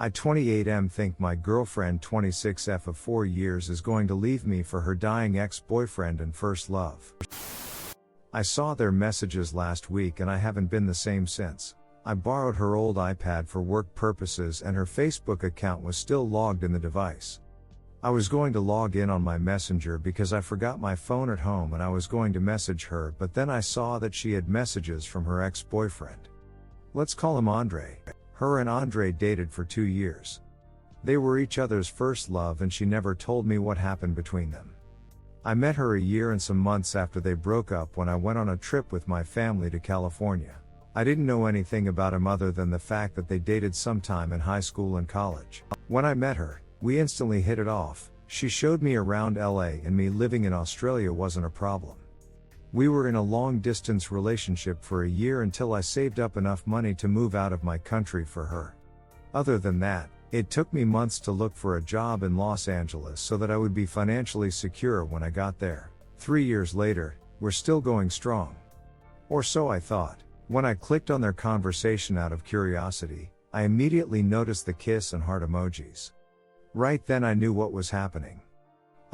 I 28M think my girlfriend 26F of 4 years is going to leave me for her dying ex-boyfriend and first love. I saw their messages last week and I haven't been the same since. I borrowed her old iPad for work purposes and her Facebook account was still logged in the device. I was going to log in on my messenger because I forgot my phone at home and I was going to message her, but then I saw that she had messages from her ex-boyfriend. Let's call him Andre. Her and Andre dated for 2 years. They were each other's first love and she never told me what happened between them. I met her a year and some months after they broke up when I went on a trip with my family to California. I didn't know anything about him other than the fact that they dated sometime in high school and college. When I met her, we instantly hit it off. She showed me around LA and me living in Australia wasn't a problem. We were in a long-distance relationship for a year until I saved up enough money to move out of my country for her. Other than that, it took me months to look for a job in Los Angeles so that I would be financially secure when I got there. 3 years later, we're still going strong. Or so I thought. When I clicked on their conversation out of curiosity, I immediately noticed the kiss and heart emojis. Right then I knew what was happening.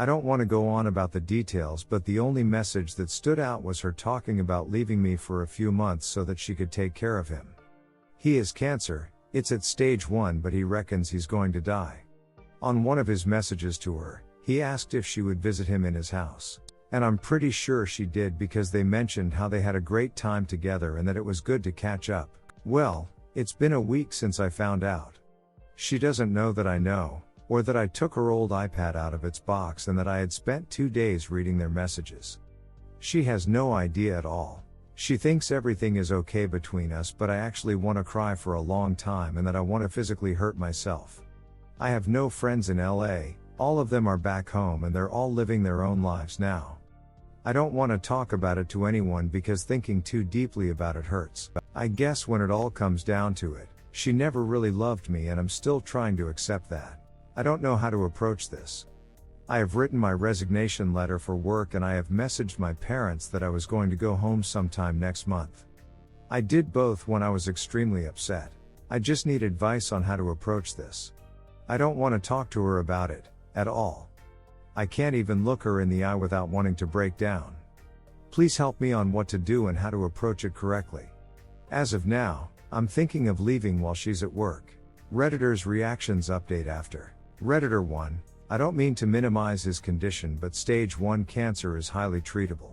I don't want to go on about the details, but the only message that stood out was her talking about leaving me for a few months so that she could take care of him. He has cancer, it's at stage 1, but he reckons he's going to die. On one of his messages to her, he asked if she would visit him in his house. And I'm pretty sure she did because they mentioned how they had a great time together and that it was good to catch up. Well, it's been a week since I found out. She doesn't know that I know, or that I took her old iPad out of its box and that I had spent 2 days reading their messages. She has no idea at all. She thinks everything is okay between us, but I actually want to cry for a long time and that I want to physically hurt myself. I have no friends in LA, all of them are back home and they're all living their own lives now. I don't want to talk about it to anyone because thinking too deeply about it hurts. I guess when it all comes down to it, she never really loved me and I'm still trying to accept that. I don't know how to approach this. I have written my resignation letter for work and I have messaged my parents that I was going to go home sometime next month. I did both when I was extremely upset. I just need advice on how to approach this. I don't want to talk to her about it, at all. I can't even look her in the eye without wanting to break down. Please help me on what to do and how to approach it correctly. As of now, I'm thinking of leaving while she's at work. Redditor's reactions update after. Redditor 1, I don't mean to minimize his condition, but stage 1 cancer is highly treatable.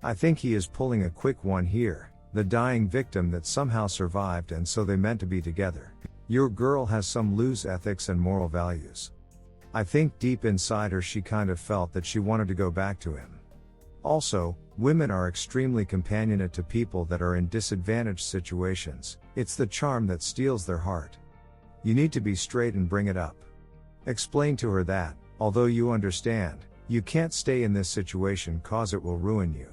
I think he is pulling a quick one here, the dying victim that somehow survived and so they meant to be together. Your girl has some loose ethics and moral values. I think deep inside her she kind of felt that she wanted to go back to him. Also, women are extremely companionate to people that are in disadvantaged situations. It's the charm that steals their heart. You need to be straight and bring it up. Explain to her that, although you understand, you can't stay in this situation cause it will ruin you.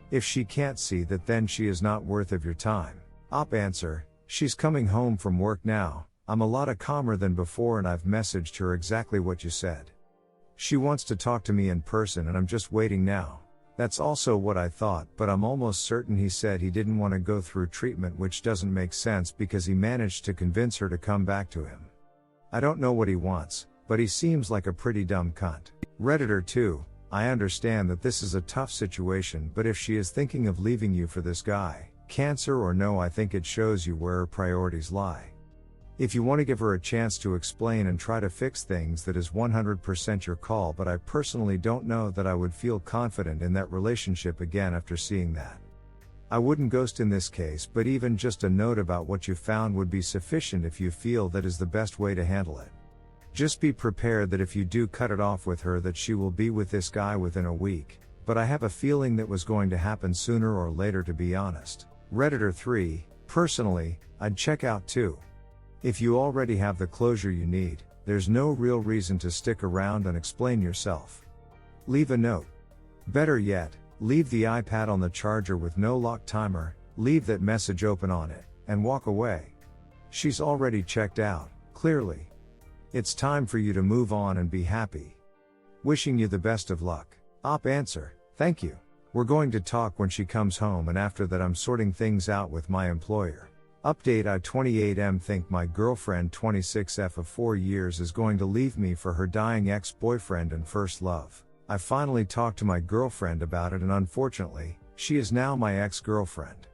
If she can't see that, then she is not worth of your time. Op answer, she's coming home from work now. I'm a lot calmer than before and I've messaged her exactly what you said. She wants to talk to me in person and I'm just waiting now. That's also what I thought, but I'm almost certain he said he didn't want to go through treatment, which doesn't make sense because he managed to convince her to come back to him. I don't know what he wants, but he seems like a pretty dumb cunt. Redditor 2, I understand that this is a tough situation, but if she is thinking of leaving you for this guy, cancer or no, I think it shows you where her priorities lie. If you want to give her a chance to explain and try to fix things, that is 100% your call, but I personally don't know that I would feel confident in that relationship again after seeing that. I wouldn't ghost in this case, but even just a note about what you found would be sufficient if you feel that is the best way to handle it. Just be prepared that if you do cut it off with her, that she will be with this guy within a week, but I have a feeling that was going to happen sooner or later, to be honest. Redditor 3, personally, I'd check out too. If you already have the closure you need, there's no real reason to stick around and explain yourself. Leave a note. Better yet, leave the iPad on the charger with no lock timer, leave that message open on it, and walk away. She's already checked out, clearly. It's time for you to move on and be happy. Wishing you the best of luck. Op answer, thank you. We're going to talk when she comes home, and after that I'm sorting things out with my employer. Update: I 28M think my girlfriend 26F of 4 years is going to leave me for her dying ex-boyfriend and first love. I finally talked to my girlfriend about it and unfortunately, she is now my ex-girlfriend.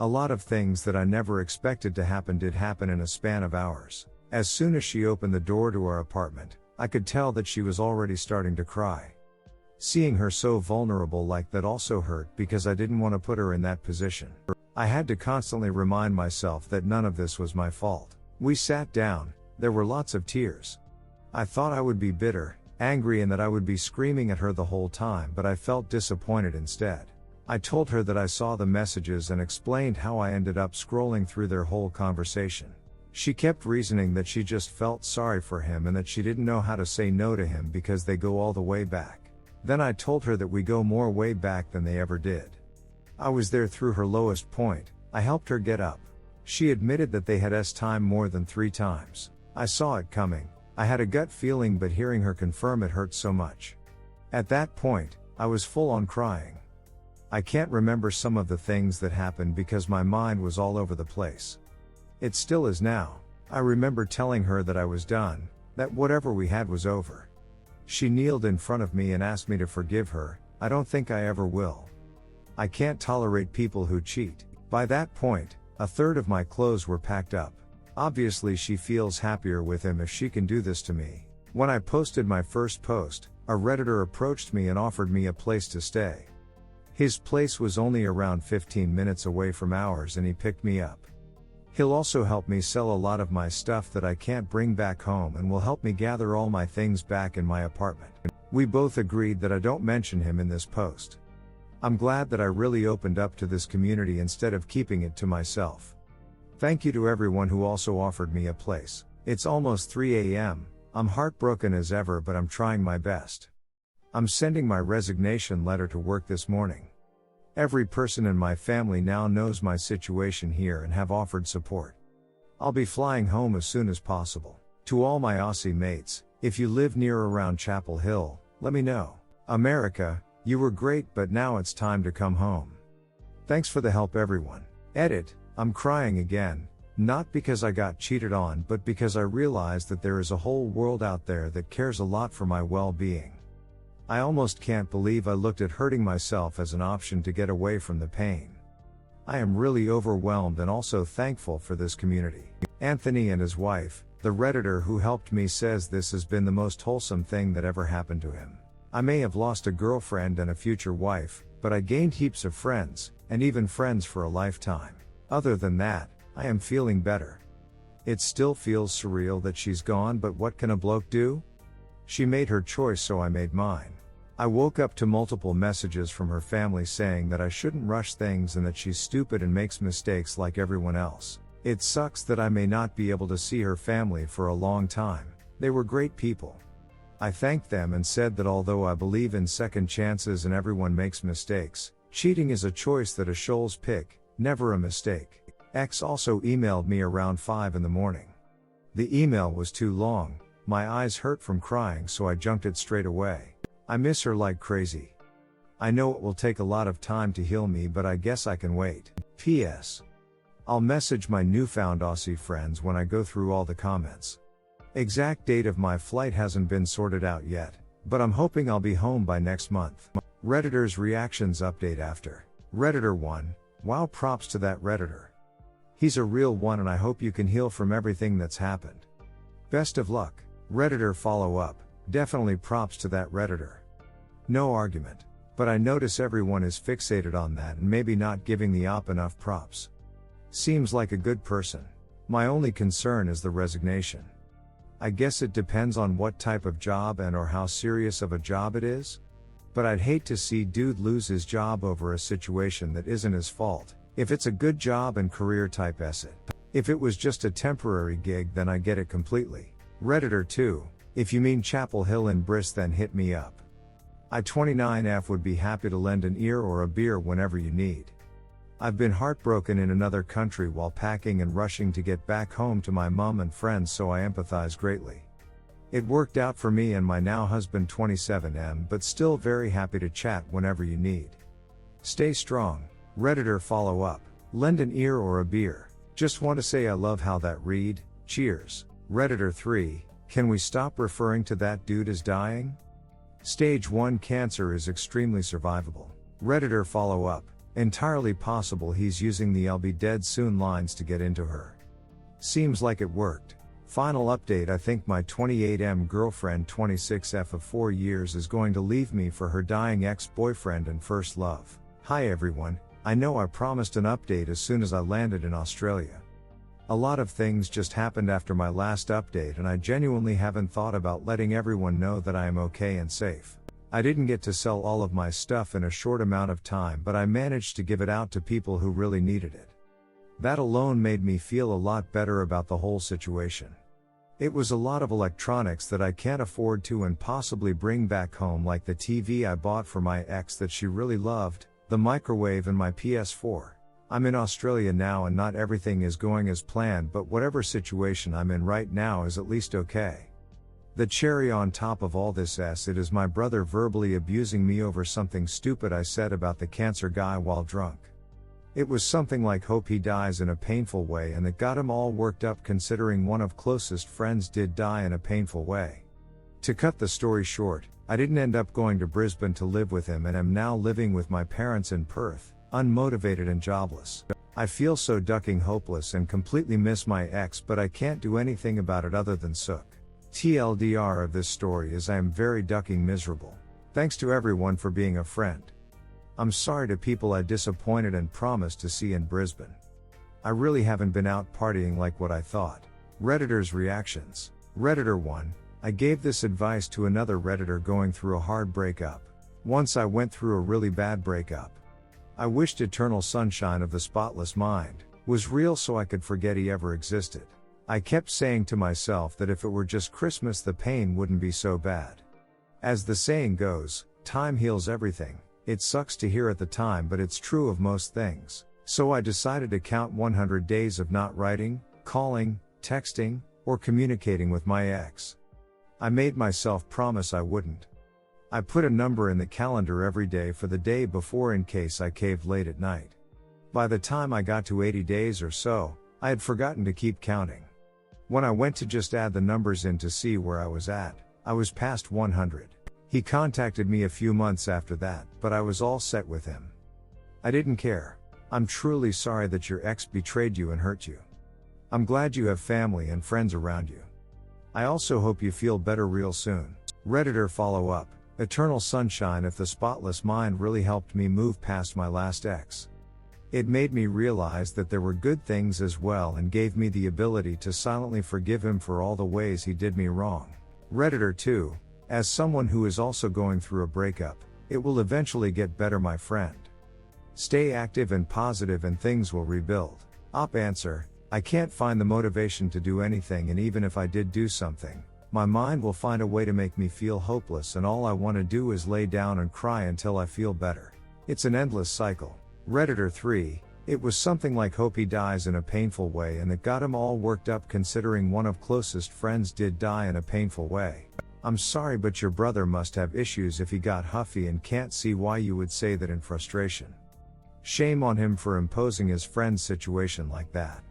A lot of things that I never expected to happen did happen in a span of hours. As soon as she opened the door to our apartment, I could tell that she was already starting to cry. Seeing her so vulnerable like that also hurt because I didn't want to put her in that position. I had to constantly remind myself that none of this was my fault. We sat down, there were lots of tears. I thought I would be bitter, angry and that I would be screaming at her the whole time, but I felt disappointed instead. I told her that I saw the messages and explained how I ended up scrolling through their whole conversation. She kept reasoning that she just felt sorry for him and that she didn't know how to say no to him because they go all the way back. Then I told her that we go more way back than they ever did. I was there through her lowest point, I helped her get up. She admitted that they had time more than 3 times. I saw it coming, I had a gut feeling, but hearing her confirm it hurt so much. At that point, I was full on crying. I can't remember some of the things that happened because my mind was all over the place. It still is now. I remember telling her that I was done, that whatever we had was over. She kneeled in front of me and asked me to forgive her. I don't think I ever will. I can't tolerate people who cheat. By that point, a third of my clothes were packed up. Obviously she feels happier with him if she can do this to me. When I posted my first post, a Redditor approached me and offered me a place to stay. His place was only around 15 minutes away from ours and he picked me up. He'll also help me sell a lot of my stuff that I can't bring back home and will help me gather all my things back in my apartment. We both agreed that I don't mention him in this post. I'm glad that I really opened up to this community instead of keeping it to myself. Thank you to everyone who also offered me a place. It's almost 3 a.m. I'm heartbroken as ever, but I'm trying my best. I'm sending my resignation letter to work this morning. Every person in my family now knows my situation here and have offered support. I'll be flying home as soon as possible. To all my Aussie mates, if you live near or around Chapel Hill, let me know. America, you were great, but now it's time to come home. Thanks for the help everyone. Edit, I'm crying again, not because I got cheated on but because I realized that there is a whole world out there that cares a lot for my well-being. I almost can't believe I looked at hurting myself as an option to get away from the pain. I am really overwhelmed and also thankful for this community. Anthony and his wife, the Redditor who helped me, says this has been the most wholesome thing that ever happened to him. I may have lost a girlfriend and a future wife, but I gained heaps of friends, and even friends for a lifetime. Other than that, I am feeling better. It still feels surreal that she's gone, but what can a bloke do? She made her choice, so I made mine. I woke up to multiple messages from her family saying that I shouldn't rush things and that she's stupid and makes mistakes like everyone else. It sucks that I may not be able to see her family for a long time. They were great people. I thanked them and said that although I believe in second chances and everyone makes mistakes, cheating is a choice that a shoals pick, never a mistake. X also emailed me around 5 in the morning. The email was too long, my eyes hurt from crying, so I junked it straight away. I miss her like crazy. I know it will take a lot of time to heal me, but I guess I can wait. P.S. I'll message my newfound Aussie friends when I go through all the comments. Exact date of my flight hasn't been sorted out yet, but I'm hoping I'll be home by next month. Redditor's reactions update after. Redditor 1, wow, props to that Redditor. He's a real one and I hope you can heal from everything that's happened. Best of luck. Redditor follow up, definitely props to that Redditor. No argument. But I notice everyone is fixated on that and maybe not giving the op enough props. Seems like a good person. My only concern is the resignation. I guess it depends on what type of job and or how serious of a job it is. But I'd hate to see dude lose his job over a situation that isn't his fault, if it's a good job and career type asset. If it was just a temporary gig, then I get it completely. Redditor 2, if you mean Chapel Hill in Briss, then hit me up. I 29F would be happy to lend an ear or a beer whenever you need. I've been heartbroken in another country while packing and rushing to get back home to my mom and friends, so I empathize greatly. It worked out for me and my now husband 27M, but still very happy to chat whenever you need. Stay strong. Redditor follow up, lend an ear or a beer. Just want to say I love how that read, cheers. Redditor 3, can we stop referring to that dude as dying? Stage 1 cancer is extremely survivable. Redditor follow up, entirely possible he's using the "I'll be dead soon" lines to get into her. Seems like it worked. Final update, I think my 28M girlfriend 26F of 4 years is going to leave me for her dying ex-boyfriend and first love. Hi everyone, I know I promised an update as soon as I landed in Australia. A lot of things just happened after my last update and I genuinely haven't thought about letting everyone know that I am okay and safe. I didn't get to sell all of my stuff in a short amount of time, but I managed to give it out to people who really needed it. That alone made me feel a lot better about the whole situation. It was a lot of electronics that I can't afford to and possibly bring back home, like the TV I bought for my ex that she really loved, the microwave and my PS4. I'm in Australia now and not everything is going as planned, but whatever situation I'm in right now is at least okay. The cherry on top of all this it is my brother verbally abusing me over something stupid I said about the cancer guy while drunk. It was something like "hope he dies in a painful way," and that got him all worked up considering one of closest friends did die in a painful way. To cut the story short, I didn't end up going to Brisbane to live with him and am now living with my parents in Perth, unmotivated and jobless. I feel so ducking hopeless and completely miss my ex, but I can't do anything about it other than sook. TLDR of this story is I am very ducking miserable. Thanks to everyone for being a friend. I'm sorry to people I disappointed and promised to see in Brisbane. I really haven't been out partying like what I thought. Redditor's reactions. Redditor 1, I gave this advice to another Redditor going through a hard breakup. Once I went through a really bad breakup. I wished eternal sunshine of the spotless mind was real so I could forget he ever existed. I kept saying to myself that if it were just Christmas the pain wouldn't be so bad. As the saying goes, time heals everything. It sucks to hear at the time, but it's true of most things. So I decided to count 100 days of not writing, calling, texting, or communicating with my ex. I made myself promise I wouldn't. I put a number in the calendar every day for the day before in case I caved late at night. By the time I got to 80 days or so, I had forgotten to keep counting. When I went to just add the numbers in to see where I was at, I was past 100. He contacted me a few months after that, but I was all set with him. I didn't care. I'm truly sorry that your ex betrayed you and hurt you. I'm glad you have family and friends around you. I also hope you feel better real soon. Redditor follow up. Eternal sunshine if the spotless mind really helped me move past my last ex. It made me realize that there were good things as well and gave me the ability to silently forgive him for all the ways he did me wrong. Redditor 2, as someone who is also going through a breakup, it will eventually get better, my friend. Stay active and positive and things will rebuild. Op answer, I can't find the motivation to do anything, and even if I did do something, my mind will find a way to make me feel hopeless, and all I want to do is lay down and cry until I feel better. It's an endless cycle. Redditor 3, it was something like "hope he dies in a painful way," and that got him all worked up considering one of closest friends did die in a painful way. I'm sorry, but your brother must have issues if he got huffy and can't see why you would say that in frustration. Shame on him for imposing his friend's situation like that.